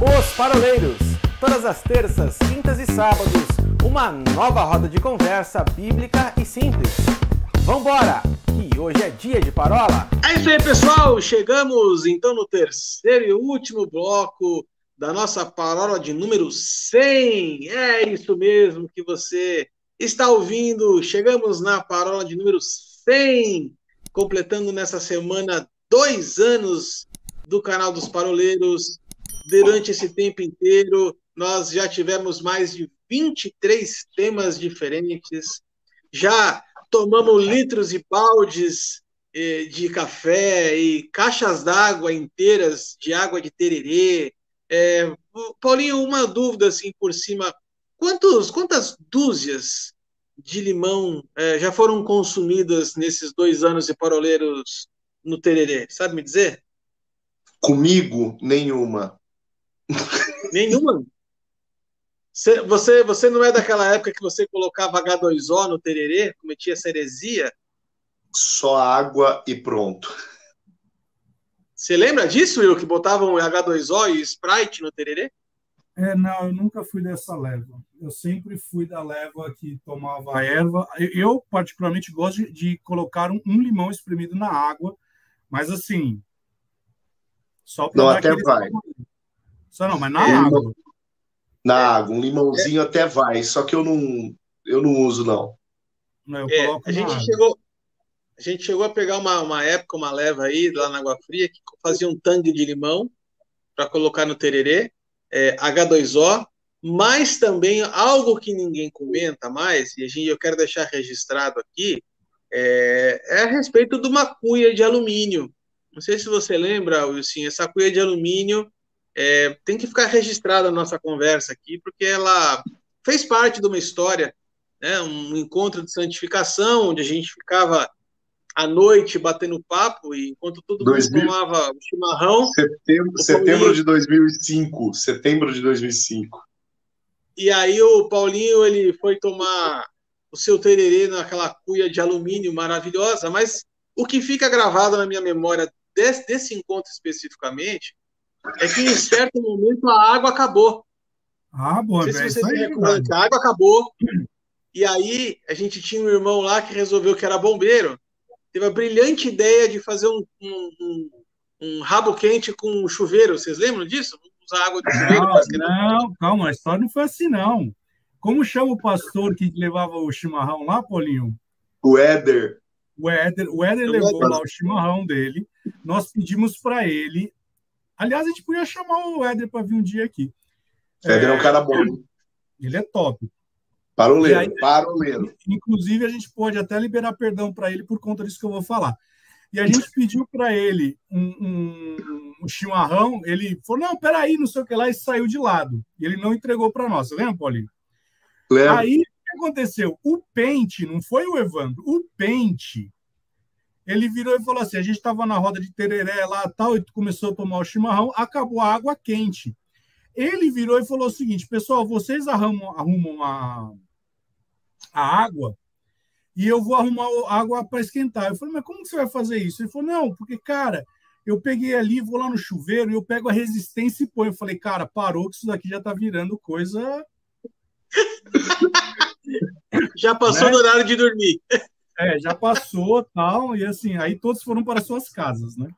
Os Paroleiros, todas as terças, quintas e sábados, uma nova roda de conversa bíblica e simples. Vambora, que hoje é dia de parola. É isso aí, pessoal, chegamos então no terceiro e último bloco da nossa parola de número 100. É isso mesmo que você está ouvindo, chegamos na parola de número 100, completando nessa semana 2 anos do canal dos Paroleiros. Durante esse tempo inteiro, nós já tivemos mais de 23 temas diferentes, já tomamos litros e baldes de café e caixas d'água inteiras de água de tererê. Paulinho, uma dúvida assim por cima, quantas dúzias de limão já foram consumidas nesses 2 anos de Paroleiros no tererê? Sabe me dizer? Comigo, nenhuma. Nenhuma? Você não é daquela época que você colocava H2O no tererê, cometia essa heresia? Só água e pronto. Você lembra disso, Will, que botavam H2O e Sprite no tererê? Não, eu nunca fui dessa leva. Eu sempre fui da leva que tomava erva. Eu particularmente, gosto de colocar um limão espremido na água, mas assim, só para Não, dar até aquele vai. sabor. Só não, mas na água. Na água, um limãozinho até vai, só que eu não uso, não. Eu coloco a na água. gente chegou a pegar uma época, uma leva aí, lá na Água Fria, que fazia um tangue de limão para colocar no tererê, H2O, mas também algo que ninguém comenta mais, e eu quero deixar registrado aqui, é a respeito de uma cuia de alumínio. Não sei se você lembra, Wilson, essa cuia de alumínio tem que ficar registrada na nossa conversa aqui, porque ela fez parte de uma história, né, um encontro de santificação, onde a gente ficava à noite batendo papo, e enquanto todo mundo tomava o chimarrão... Setembro de 2005. Setembro de 2005. E aí o Paulinho, ele foi tomar o seu tererê naquela cuia de alumínio maravilhosa, mas o que fica gravado na minha memória desse encontro especificamente é que em certo momento a água acabou. Bom, não sei se você se recorda que a água acabou, e aí a gente tinha um irmão lá que resolveu que era bombeiro, teve a brilhante ideia de fazer um rabo quente com chuveiro. Vocês lembram disso? Usar água de chuveiro? Não, calma, a história não foi assim, não. Como chama o pastor que levava o chimarrão lá, Paulinho? O Éder. O Éder levou lá o chimarrão dele, nós pedimos para ele. Aliás, a gente podia chamar o Éder para vir um dia aqui. O Éder é um cara bom. Ele é top. Paroleiro. Inclusive, a gente pode até liberar perdão para ele por conta disso que eu vou falar. E a gente pediu para ele um chimarrão, ele falou, não, peraí, não sei o que lá, e saiu de lado. E ele não entregou para nós. Você lembra, Paulinho? Lembro. Aí, o que aconteceu? O Pente, não foi o Evandro, o Pente, ele virou e falou assim, a gente estava na roda de tereré lá tal, e começou a tomar o chimarrão, acabou a água quente. Ele virou e falou o seguinte, pessoal, vocês arrumam a água e eu vou arrumar a água para esquentar. Eu falei, mas como que você vai fazer isso? Ele falou, não, porque, cara, eu peguei ali, vou lá no chuveiro e eu pego a resistência e ponho. Eu falei, cara, parou que isso daqui já tá virando coisa... Já passou do horário de dormir. Já passou, tal, e assim, aí todos foram para suas casas, né?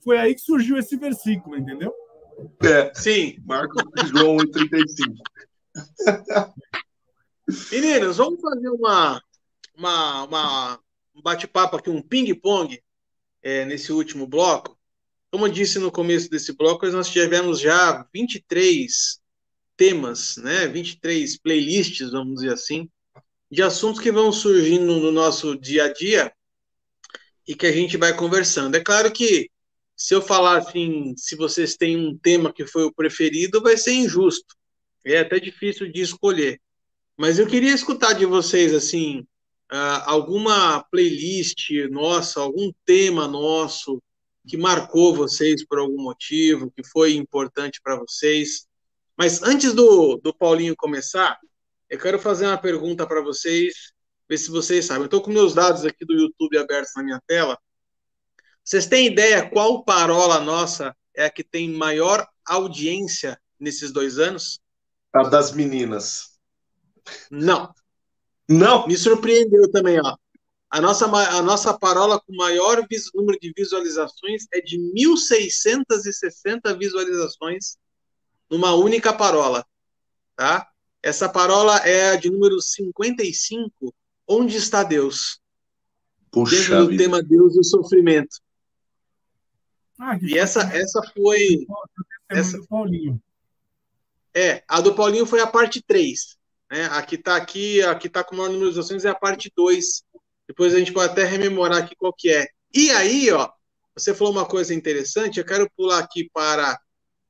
Foi aí que surgiu esse versículo, entendeu? Sim. Marcos João 8,35. Meninos, vamos fazer um bate-papo aqui, um ping-pong nesse último bloco. Como eu disse no começo desse bloco, nós tivemos já 23 temas, né? 23 playlists, vamos dizer assim, de assuntos que vão surgindo no nosso dia a dia e que a gente vai conversando. É claro que se eu falar assim, se vocês têm um tema que foi o preferido, vai ser injusto. É até difícil de escolher. Mas eu queria escutar de vocês, assim, alguma playlist nossa, algum tema nosso que marcou vocês por algum motivo, que foi importante para vocês. Mas antes do Paulinho começar, eu quero fazer uma pergunta para vocês, ver se vocês sabem. Eu estou com meus dados aqui do YouTube abertos na minha tela. Vocês têm ideia qual parola nossa é a que tem maior audiência nesses 2 anos? A das meninas. Não. Não? Me surpreendeu também, ó. A nossa parola com maior número de visualizações é de 1.660 visualizações numa única parola, tá? Essa parola é a de número 55, Onde está Deus? Puxa Dentro do vida. tema Deus e o sofrimento. E essa foi... Essa do Paulinho. A do Paulinho foi a parte 3. Né? A que tá com maior número de visualizações é a parte 2. Depois a gente pode até rememorar aqui qual que é. E aí, ó, você falou uma coisa interessante, eu quero pular aqui para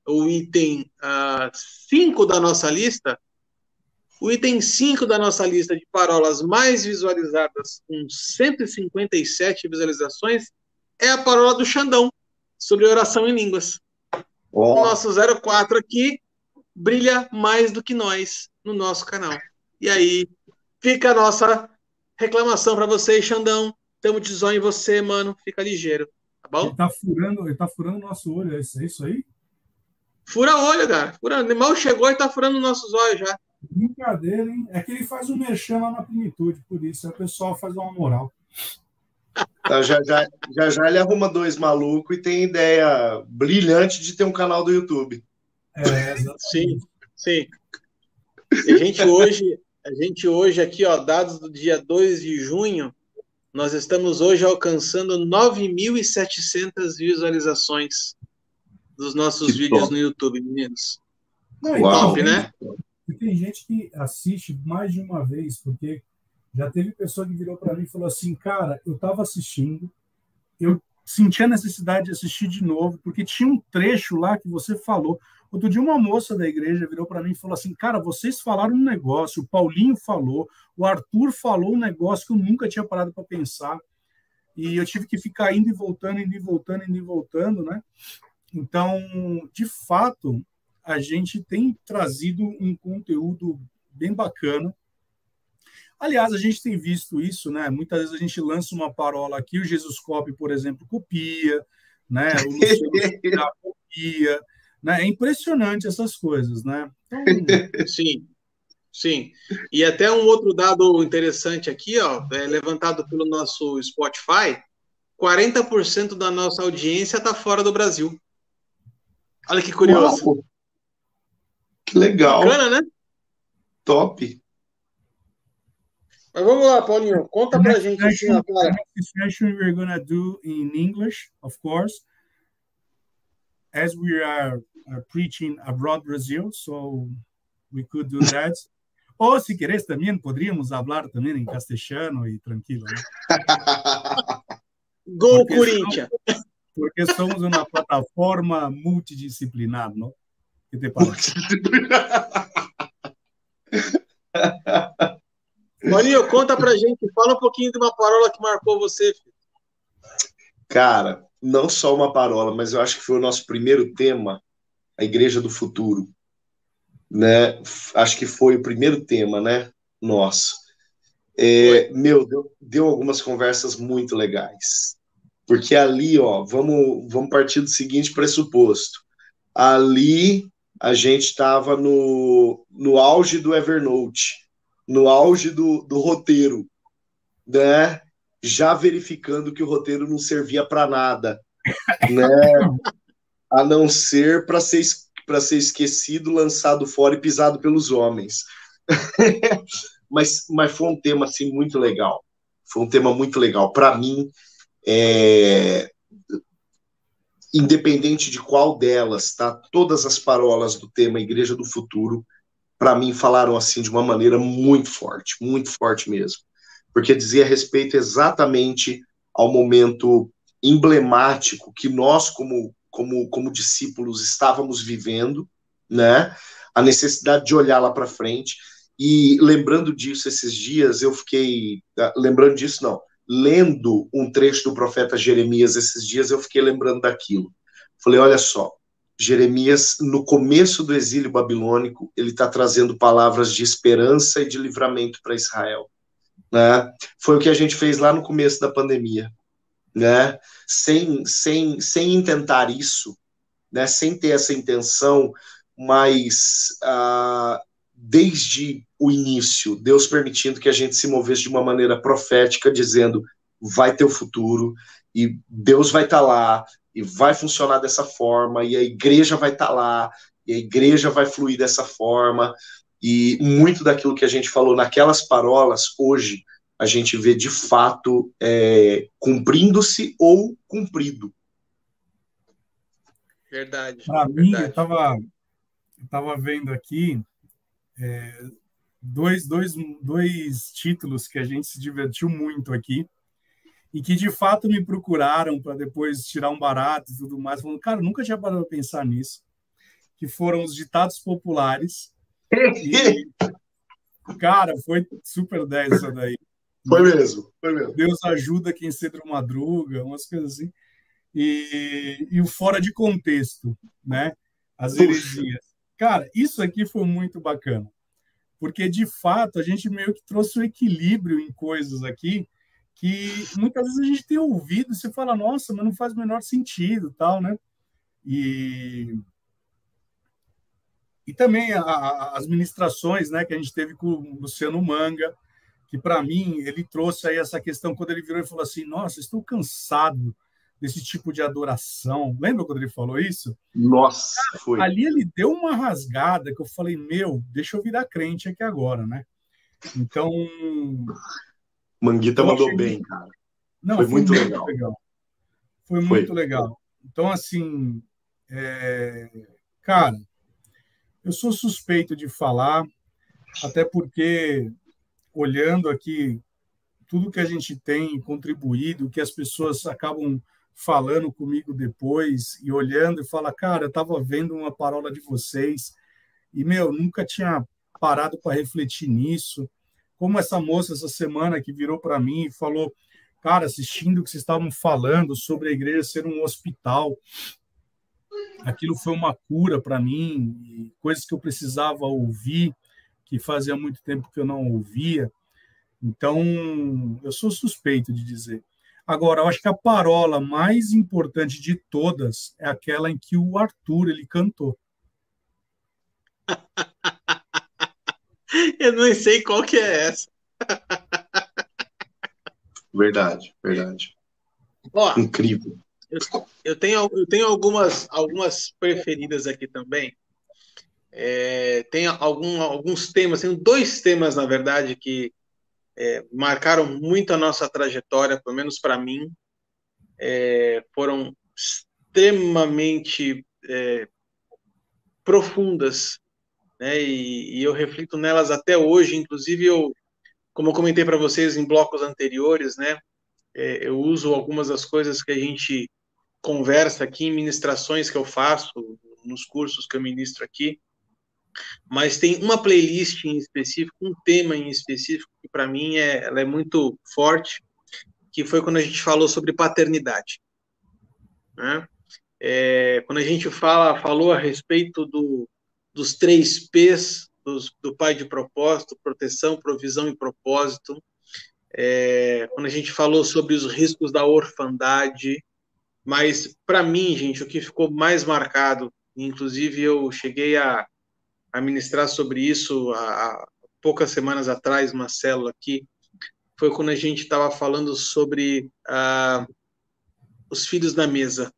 o item 5 da nossa lista. O item 5 da nossa lista de parolas mais visualizadas, com 157 visualizações, é a parola do Xandão, sobre oração em línguas. O nosso 04 aqui brilha mais do que nós no nosso canal. E aí, fica a nossa reclamação para vocês, Xandão. Tamo de zóio em você, mano. Fica ligeiro, tá bom? Ele tá furando o nosso olho, é isso aí? Fura olho, cara. Furando. Mal chegou e tá furando nossos olhos já. Brincadeira, hein? É que ele faz um merchan lá na plenitude, por isso. Aí o pessoal faz uma moral. Então, já ele arruma 2 malucos e tem ideia brilhante de ter um canal do YouTube. Sim. A gente hoje aqui, ó, dados do dia 2 de junho, nós estamos hoje alcançando 9.700 visualizações dos nossos vídeos no YouTube, meninos. Top, né? E tem gente que assiste mais de uma vez, porque já teve pessoa que virou para mim e falou assim, cara, eu estava assistindo, eu senti a necessidade de assistir de novo, porque tinha um trecho lá que você falou. Outro dia uma moça da igreja virou para mim e falou assim, cara, vocês falaram um negócio, o Paulinho falou, o Arthur falou um negócio que eu nunca tinha parado para pensar, e eu tive que ficar indo e voltando, né? Então, de fato, a gente tem trazido um conteúdo bem bacana. Aliás, a gente tem visto isso, né? Muitas vezes a gente lança uma parola aqui, o Jesuscope, por exemplo, copia, né? O Luciano copia, né? É impressionante essas coisas, né? Então... Sim. E até um outro dado interessante aqui, ó, levantado pelo nosso Spotify, 40% da nossa audiência está fora do Brasil. Olha que curioso. Uau. Que legal. Bacana, né? Top. Mas vamos lá, Paulinho. Conta pra gente. The next session we're going to do in English, of course, as we are preaching abroad Brazil, so we could do that. Ou, se queres, também podríamos falar também em castelhano e tranquilo, né? Gol Corinthians! Porque somos uma plataforma multidisciplinar, não? Que te parece? Paulinho, conta pra gente, fala um pouquinho de uma parola que marcou você, filho. Cara, não só uma parola, mas eu acho que foi o nosso primeiro tema, a Igreja do Futuro, né? Acho que foi o primeiro tema, né? Nosso. Deu algumas conversas muito legais. Porque ali, ó, vamos partir do seguinte pressuposto. Ali a gente estava no auge do Evernote, no auge do roteiro, né? Já verificando que o roteiro não servia para nada, né? A não ser para ser esquecido, lançado fora e pisado pelos homens. mas foi um tema assim, muito legal. Foi um tema muito legal. Para mim, independente de qual delas, tá? Todas as parolas do tema Igreja do Futuro, para mim, falaram assim de uma maneira muito forte mesmo. Porque dizia respeito exatamente ao momento emblemático que nós, como discípulos, estávamos vivendo, né? A necessidade de olhar lá para frente. E lembrando disso esses dias, eu fiquei... Lendo um trecho do profeta Jeremias esses dias, eu fiquei lembrando daquilo. Falei, olha só, Jeremias, no começo do exílio babilônico, ele está trazendo palavras de esperança e de livramento para Israel, né? Foi o que a gente fez lá no começo da pandemia, né? Sem intentar isso, né, sem ter essa intenção, mas desde o início, Deus permitindo que a gente se movesse de uma maneira profética, dizendo, vai ter o futuro, e Deus vai estar lá, e vai funcionar dessa forma, e a igreja vai estar lá, e a igreja vai fluir dessa forma, e muito daquilo que a gente falou naquelas parolas, hoje, a gente vê de fato cumprindo-se ou cumprido. Verdade. Para mim, eu estava vendo aqui dois títulos que a gente se divertiu muito aqui e que, de fato, me procuraram para depois tirar um barato e tudo mais, falando, cara, nunca tinha parado para pensar nisso, que foram os ditados populares. E, cara, foi super 10 essa daí. Foi mesmo. Deus ajuda quem cedo madruga, umas coisas assim. E o fora de contexto, né? As heresias. Cara, isso aqui foi muito bacana, porque, de fato, a gente meio que trouxe o equilíbrio em coisas aqui que muitas vezes a gente tem ouvido e você fala, nossa, mas não faz o menor sentido, tal, né? E também as ministrações, né, que a gente teve com o Luciano Manga, que, para mim, ele trouxe aí essa questão, quando ele virou e falou assim, nossa, estou cansado desse tipo de adoração. Lembra quando ele falou isso? Nossa, foi. Ali ele deu uma rasgada que eu falei, deixa eu virar crente aqui agora, né? Então... Manguita mandou bem, cara. Não, foi muito legal. Foi muito legal. Então, assim, cara, eu sou suspeito de falar, até porque, olhando aqui tudo que a gente tem contribuído, que as pessoas acabam falando comigo depois e olhando e fala, cara, eu estava vendo uma parola de vocês e, nunca tinha parado para refletir nisso. Como essa moça essa semana que virou para mim e falou, cara, assistindo o que vocês estavam falando sobre a igreja ser um hospital, aquilo foi uma cura para mim, coisas que eu precisava ouvir, que fazia muito tempo que eu não ouvia. Então, eu sou suspeito de dizer. Agora, eu acho que a parola mais importante de todas é aquela em que o Arthur ele cantou. Eu não sei qual que é essa. Verdade. Ó, incrível. Eu tenho algumas preferidas aqui também. Tem alguns temas, tem 2 temas, na verdade, que marcaram muito a nossa trajetória, pelo menos para mim. Foram extremamente profundas, né? E eu reflito nelas até hoje. Inclusive, como eu comentei para vocês em blocos anteriores, né? Eu uso algumas das coisas que a gente conversa aqui em ministrações que eu faço, nos cursos que eu ministro aqui, mas tem uma playlist em específico, um tema em específico, que para mim ela é muito forte, que foi quando a gente falou sobre paternidade, né? Quando a gente falou a respeito dos 3 P's, do pai de propósito, proteção, provisão e propósito, quando a gente falou sobre os riscos da orfandade, mas para mim, gente, o que ficou mais marcado, inclusive eu cheguei a ministrar sobre isso há poucas semanas atrás, uma célula aqui, foi quando a gente estava falando sobre os filhos na mesa.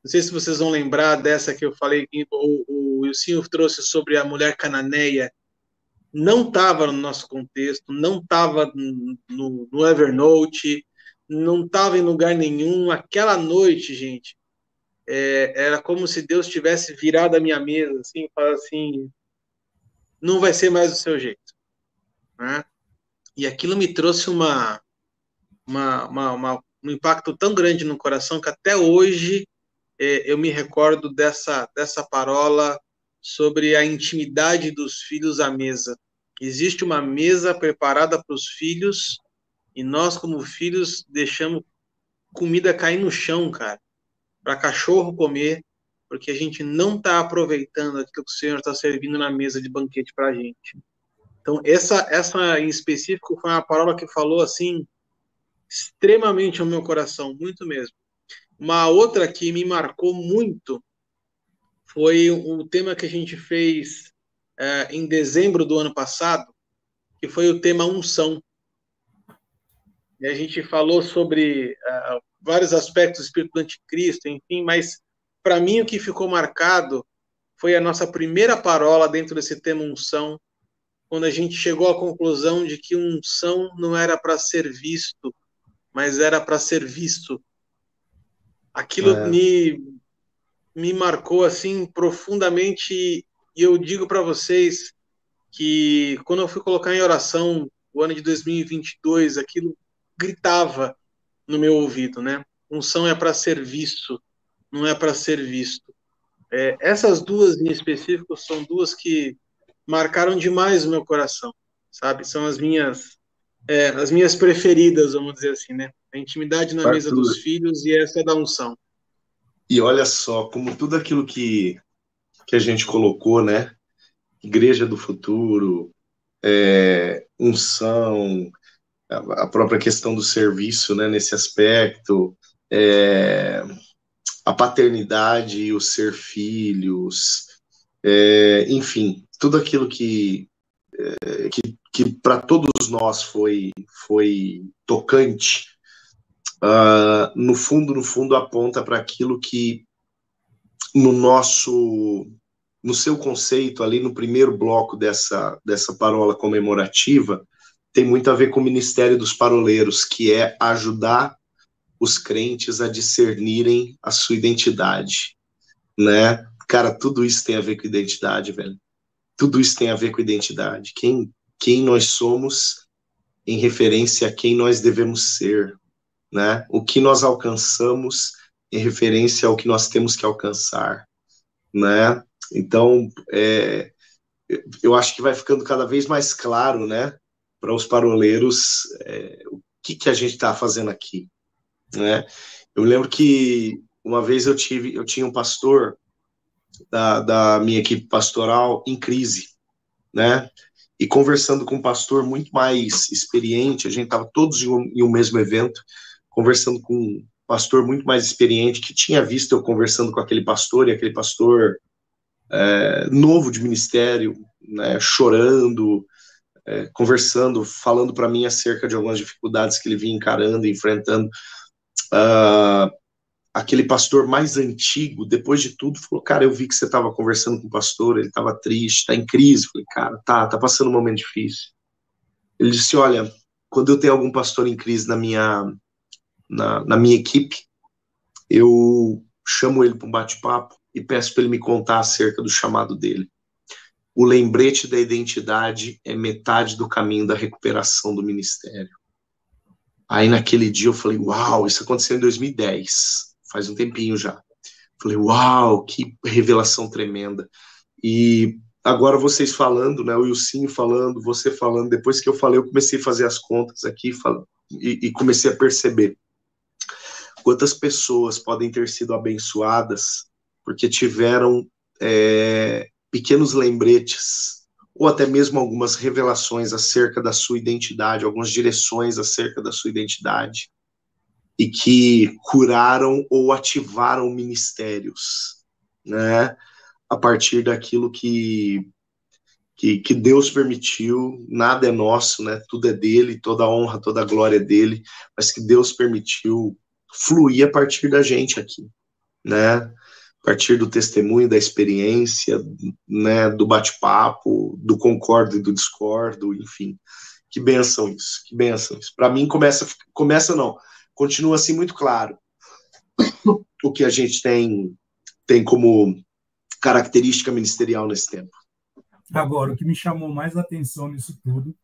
Não sei se vocês vão lembrar dessa que eu falei, o Wilson trouxe sobre a mulher cananeia. Não estava no nosso contexto, não estava no Evernote, não estava em lugar nenhum. Aquela noite, gente, era como se Deus tivesse virado a minha mesa, assim, e falado assim, não vai ser mais do seu jeito, né? E aquilo me trouxe um impacto tão grande no coração que até hoje eu me recordo dessa parola sobre a intimidade dos filhos à mesa. Existe uma mesa preparada para os filhos e nós, como filhos, deixamos comida cair no chão, cara, para cachorro comer, porque a gente não está aproveitando aquilo que o Senhor está servindo na mesa de banquete para a gente. Então, essa em específico foi uma parola que falou assim extremamente ao meu coração, muito mesmo. Uma outra que me marcou muito foi o tema que a gente fez em dezembro do ano passado, que foi o tema unção. E a gente falou sobre vários aspectos do Espírito do Anticristo, enfim, mas para mim o que ficou marcado foi a nossa primeira parola dentro desse tema unção, quando a gente chegou à conclusão de que unção não era para ser visto, mas era para ser visto. Aquilo me marcou assim profundamente, e eu digo para vocês que quando eu fui colocar em oração o ano de 2022, aquilo gritava no meu ouvido, né? Unção é para ser visto, não é para ser visto. Essas duas em específico são duas que marcaram demais o meu coração, sabe? São as minhas preferidas, vamos dizer assim, né? A intimidade na mesa dos filhos e essa da unção. E olha só, como tudo aquilo que a gente colocou, né? Igreja do futuro, unção, a própria questão do serviço, né? Nesse aspecto, a paternidade e o ser filhos, enfim, tudo aquilo que para todos nós foi tocante, no fundo aponta para aquilo que no seu conceito, ali no primeiro bloco dessa parola comemorativa, tem muito a ver com o ministério dos paroleiros, que é ajudar os crentes a discernirem a sua identidade, né? Cara, tudo isso tem a ver com identidade, velho. Tudo isso tem a ver com identidade. Quem nós somos em referência a quem nós devemos ser, né? O que nós alcançamos em referência ao que nós temos que alcançar, né? Então, eu acho que vai ficando cada vez mais claro, né, para os paroleiros, o que a gente está fazendo aqui, né? Eu lembro que uma vez eu tinha um pastor da minha equipe pastoral em crise, né? E conversando com um pastor muito mais experiente, a gente estava todos em um mesmo evento, conversando com um pastor muito mais experiente, que tinha visto eu conversando com aquele pastor, e aquele pastor novo de ministério, né, chorando, conversando, falando para mim acerca de algumas dificuldades que ele vinha encarando, enfrentando. Aquele pastor mais antigo, depois de tudo, falou: cara, eu vi que você estava conversando com o pastor, ele estava triste, está em crise. Falei: cara, tá passando um momento difícil. Ele disse: olha, quando eu tenho algum pastor em crise na minha equipe, eu chamo ele para um bate-papo e peço para ele me contar acerca do chamado dele. O lembrete da identidade é metade do caminho da recuperação do ministério. Aí naquele dia eu falei: uau, isso aconteceu em 2010, faz um tempinho já. Falei: uau, que revelação tremenda. E agora vocês falando, né, o Ilcinho falando, você falando, depois que eu falei, eu comecei a fazer as contas aqui e comecei a perceber quantas pessoas podem ter sido abençoadas porque tiveram pequenos lembretes, ou até mesmo algumas revelações acerca da sua identidade, algumas direções acerca da sua identidade, e que curaram ou ativaram ministérios, né, a partir daquilo que Deus permitiu. Nada é nosso, né, tudo é dele, toda a honra, toda a glória é dele, mas que Deus permitiu fluir a partir da gente aqui, né, a partir do testemunho, da experiência, né, do bate-papo, do concordo e do discordo, enfim. Que bênção isso, que bênção isso. Para mim continua assim muito claro o que a gente tem como característica ministerial nesse tempo. Agora, o que me chamou mais atenção nisso tudo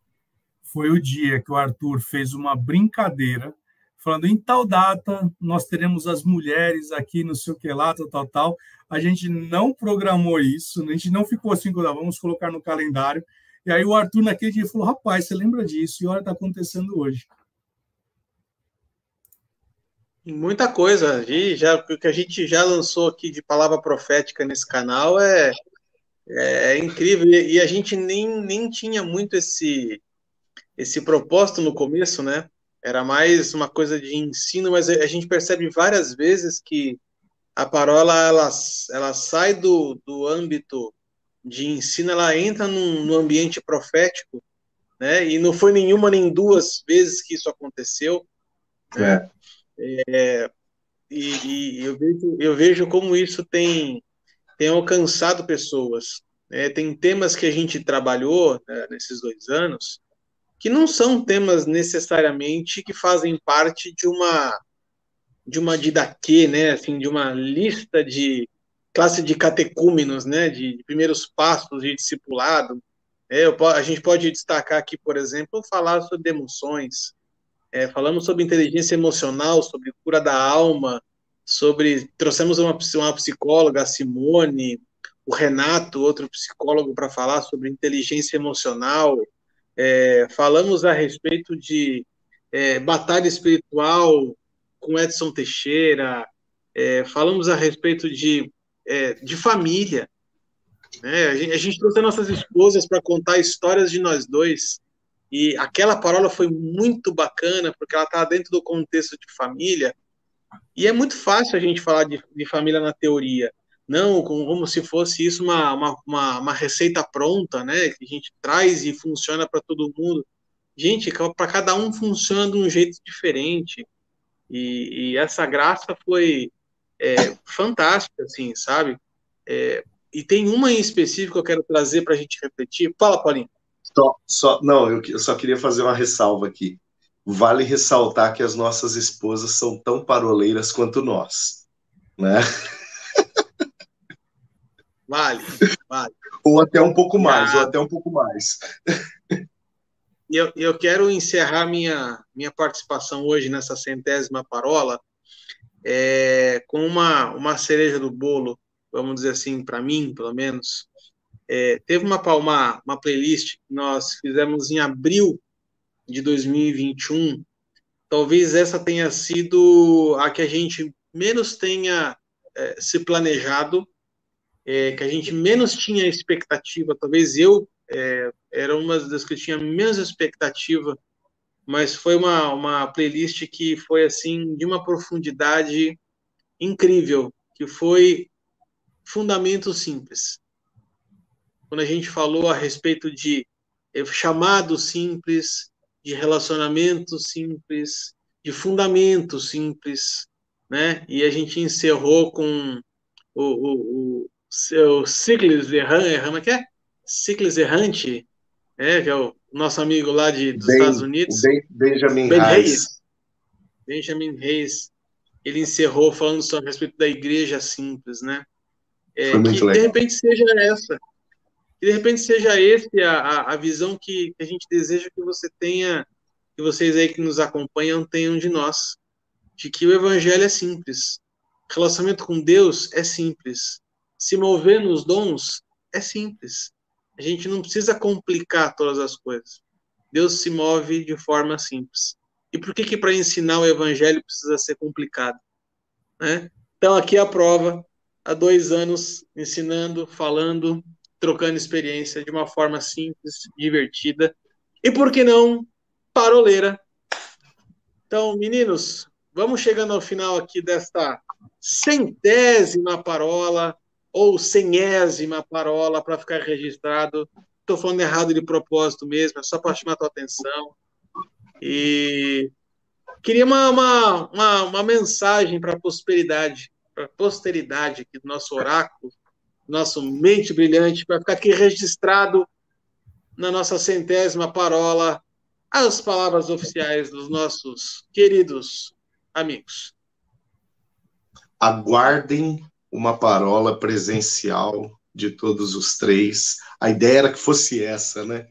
foi o dia que o Arthur fez uma brincadeira, falando: em tal data nós teremos as mulheres aqui, não sei o que lá, tal. A gente não programou isso, a gente não ficou assim, vamos colocar no calendário. E aí o Arthur naquele dia falou: rapaz, você lembra disso? E olha, está acontecendo hoje. Muita coisa. O que a gente já lançou aqui de palavra profética nesse canal é incrível. E a gente nem tinha muito esse propósito no começo, né? Era mais uma coisa de ensino, mas a gente percebe várias vezes que a parola ela sai do âmbito de ensino, ela entra no ambiente profético, né? E não foi nenhuma nem duas vezes que isso aconteceu, né? E eu vejo como isso tem alcançado pessoas. Tem temas que a gente trabalhou, né, nesses 2 anos, que não são temas necessariamente que fazem parte de uma didaquê, né, assim, de uma lista de classe de catecúmenos, né, de primeiros passos de discipulado. A gente pode destacar aqui, por exemplo, falar sobre emoções, falamos sobre inteligência emocional, sobre cura da alma, trouxemos uma psicóloga, a Simone, o Renato, outro psicólogo, para falar sobre inteligência emocional. Falamos a respeito de batalha espiritual com Edson Teixeira. Falamos a respeito de família, né? A gente trouxe nossas esposas para contar histórias de nós dois. E aquela parola foi muito bacana, porque ela está dentro do contexto de família, e é muito fácil a gente falar de família na teoria, não como se fosse isso uma receita pronta, né, que a gente traz e funciona para todo mundo. Gente, para cada um funciona de um jeito diferente, e essa graça foi fantástica, assim, sabe? E tem uma em específico que eu quero trazer para a gente refletir. Fala, Paulinho. Não, eu só queria fazer uma ressalva aqui. Vale ressaltar que as nossas esposas são tão paroleiras quanto nós, né? Vale. Ou até um pouco mais. E eu quero encerrar minha participação hoje nessa 100ª parola com uma cereja do bolo, vamos dizer assim, para mim, pelo menos. Teve uma playlist que nós fizemos em abril de 2021. Talvez essa tenha sido a que a gente menos tenha se planejado, que a gente menos tinha expectativa. Talvez eu era uma das que tinha menos expectativa, mas foi uma playlist que foi assim de uma profundidade incrível, que foi Fundamento Simples. Quando a gente falou a respeito de chamado simples, de relacionamento simples, de fundamento simples, né? E a gente encerrou com o Ciclis Errante, Ciclis Errante, que é o nosso amigo lá dos Estados Unidos, Benjamin Reis. Benjamin Reis. Ele encerrou falando só a respeito da igreja simples, né? Foi muito legal. De repente seja essa. Que de repente seja esse a visão que a gente deseja que você tenha, que vocês aí que nos acompanham tenham de nós, de que o evangelho é simples, relacionamento com Deus é simples, se mover nos dons é simples, a gente não precisa complicar todas as coisas, Deus se move de forma simples. E por que para ensinar o evangelho precisa ser complicado, né? Então aqui a prova, há 2 anos ensinando, falando, trocando experiência de uma forma simples, divertida e, por que não, paroleira. Então, meninos, vamos chegando ao final aqui desta 100ª parola ou 100ª parola para ficar registrado. Estou falando errado de propósito mesmo, é só para chamar a tua atenção. E queria uma mensagem para a posteridade aqui do nosso oráculo, nosso mente brilhante, para ficar aqui registrado na nossa 100ª parola as palavras oficiais dos nossos queridos amigos. Aguardem uma parola presencial de todos os 3. A ideia era que fosse essa, né?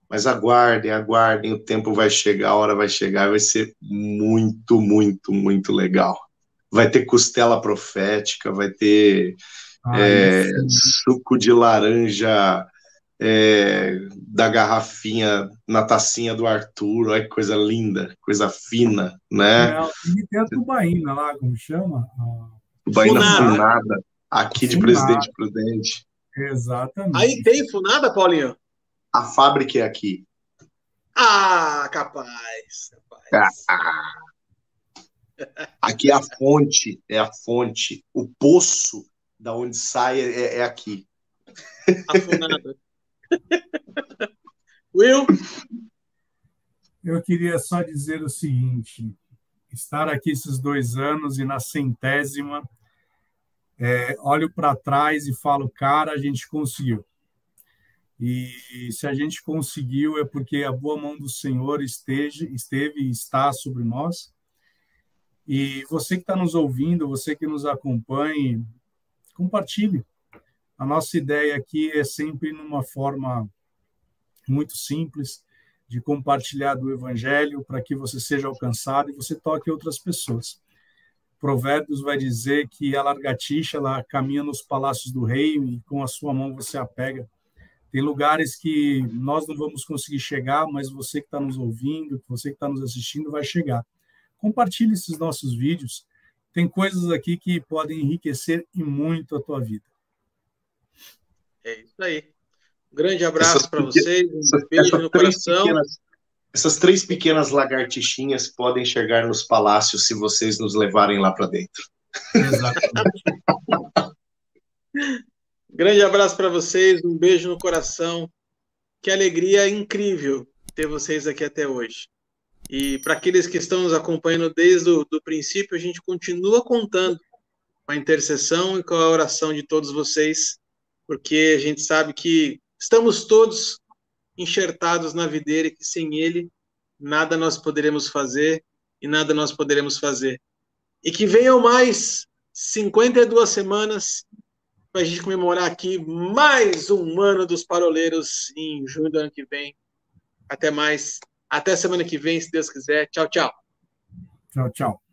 Mas aguardem, o tempo vai chegar, a hora vai chegar, vai ser muito, muito, muito legal. Vai ter costela profética, vai ter suco de laranja da garrafinha na tacinha do Arthur. Olha que coisa linda, coisa fina, né? E tem a tubaína lá, como chama? Tubaína funada, aqui de Presidente Prudente. Exatamente. Aí tem funada, Paulinho? A fábrica é aqui. Ah, capaz. Aqui é a fonte. O poço da onde sai é aqui. Afunado. Will? Eu queria só dizer o seguinte, estar aqui esses 2 anos e na 100ª, olho para trás e falo, cara, a gente conseguiu. E se a gente conseguiu é porque a boa mão do Senhor esteve e está sobre nós. E você que está nos ouvindo, você que nos acompanhe, compartilhe. A nossa ideia aqui é sempre numa forma muito simples de compartilhar do Evangelho para que você seja alcançado e você toque outras pessoas. Provérbios vai dizer que a lagartixa ela caminha nos palácios do rei e com a sua mão você a pega. Tem lugares que nós não vamos conseguir chegar, mas você que está nos ouvindo, você que está nos assistindo vai chegar. Compartilhe esses nossos vídeos. Tem coisas aqui que podem enriquecer e muito a tua vida. É isso aí. Um grande abraço para vocês, um beijo no coração. Essas 3 pequenas lagartixinhas podem chegar nos palácios se vocês nos levarem lá para dentro. Exatamente. Grande abraço para vocês, um beijo no coração. Que alegria incrível ter vocês aqui até hoje. E para aqueles que estão nos acompanhando desde o princípio, a gente continua contando com a intercessão e com a oração de todos vocês, porque a gente sabe que estamos todos enxertados na videira e que sem ele nada nós poderemos fazer e nada nós poderemos fazer. E que venham mais 52 semanas para a gente comemorar aqui mais um ano dos paroleiros em junho do ano que vem. Até mais. Até semana que vem, se Deus quiser. Tchau, tchau. Tchau, tchau.